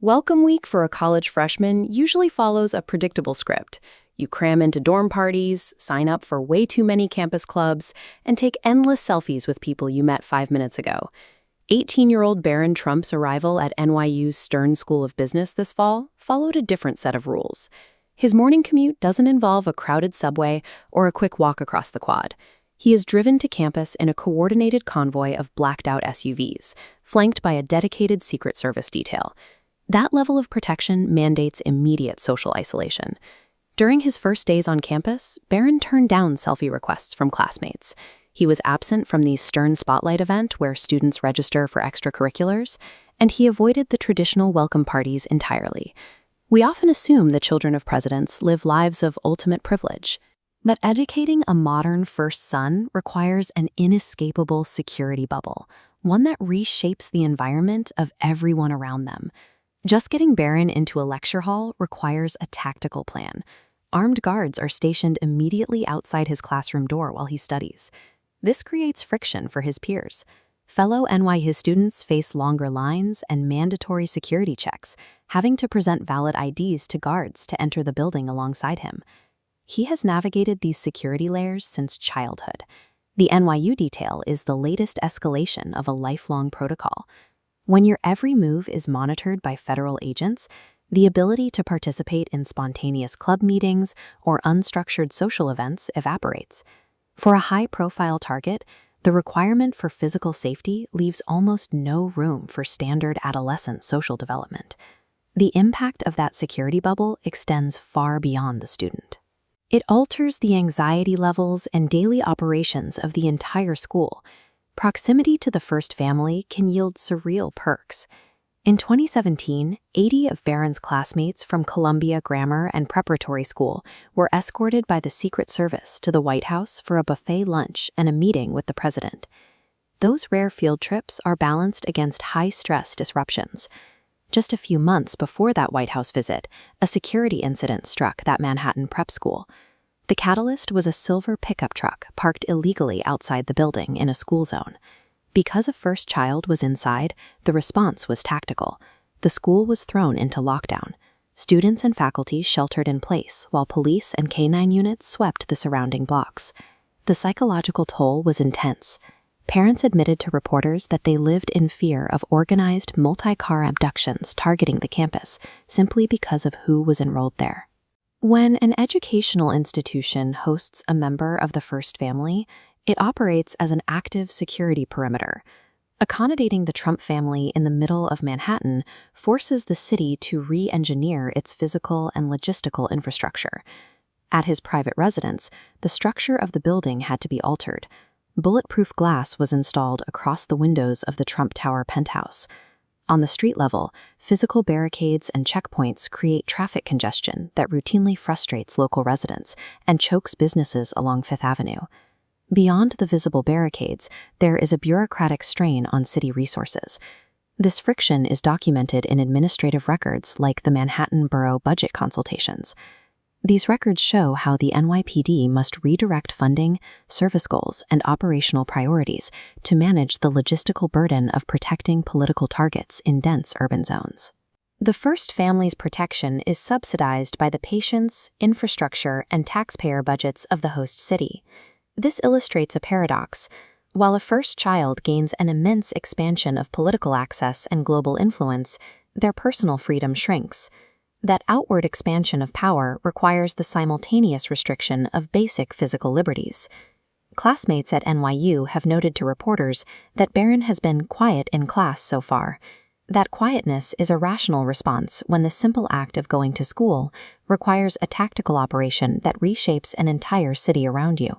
Welcome week for a college freshman usually follows a predictable script. You cram into dorm parties, sign up for way too many campus clubs, and take endless selfies with people you met 5 minutes ago. 18-year-old Barron Trump's arrival at NYU's Stern School of Business this fall followed a different set of rules. His morning commute doesn't involve a crowded subway or a quick walk across the quad. He is driven to campus in a coordinated convoy of blacked-out SUVs, flanked by a dedicated Secret Service detail. That level of protection mandates immediate social isolation. During his first days on campus, Barron turned down selfie requests from classmates. He was absent from the Stern Spotlight event where students register for extracurriculars, and he avoided the traditional welcome parties entirely. We often assume the children of presidents live lives of ultimate privilege. That educating a modern first son requires an inescapable security bubble, one that reshapes the environment of everyone around them. Just getting Barron into a lecture hall requires a tactical plan. Armed guards are stationed immediately outside his classroom door while he studies. This creates friction for his peers. Fellow NYU students face longer lines and mandatory security checks, having to present valid IDs to guards to enter the building alongside him. He has navigated these security layers since childhood. The NYU detail is the latest escalation of a lifelong protocol. When your every move is monitored by federal agents, the ability to participate in spontaneous club meetings or unstructured social events evaporates. For a high-profile target, the requirement for physical safety leaves almost no room for standard adolescent social development. The impact of that security bubble extends far beyond the student. It alters the anxiety levels and daily operations of the entire school. Proximity to the first family can yield surreal perks. In 2017, 80 of Barron's classmates from Columbia Grammar and Preparatory School were escorted by the Secret Service to the White House for a buffet lunch and a meeting with the president. Those rare field trips are balanced against high-stress disruptions. Just a few months before that White House visit, a security incident struck that Manhattan prep school. The catalyst was a silver pickup truck parked illegally outside the building in a school zone. Because a first child was inside, the response was tactical. The school was thrown into lockdown. Students and faculty sheltered in place while police and K-9 units swept the surrounding blocks. The psychological toll was intense. Parents admitted to reporters that they lived in fear of organized multi-car abductions targeting the campus simply because of who was enrolled there. When an educational institution hosts a member of the first family, it operates as an active security perimeter. Accommodating the Trump family in the middle of Manhattan forces the city to re-engineer its physical and logistical infrastructure. At his private residence, the structure of the building had to be altered. Bulletproof glass was installed across the windows of the Trump Tower penthouse. On the street level, physical barricades and checkpoints create traffic congestion that routinely frustrates local residents and chokes businesses along Fifth Avenue. Beyond the visible barricades, there is a bureaucratic strain on city resources. This friction is documented in administrative records like the Manhattan Borough budget consultations. These records show how the NYPD must redirect funding, service goals, and operational priorities to manage the logistical burden of protecting political targets in dense urban zones. The first family's protection is subsidized by the patience, infrastructure, and taxpayer budgets of the host city. This illustrates a paradox. While a first child gains an immense expansion of political access and global influence, their personal freedom shrinks. That outward expansion of power requires the simultaneous restriction of basic physical liberties. Classmates at NYU have noted to reporters that Barron has been quiet in class so far. That quietness is a rational response when the simple act of going to school requires a tactical operation that reshapes an entire city around you.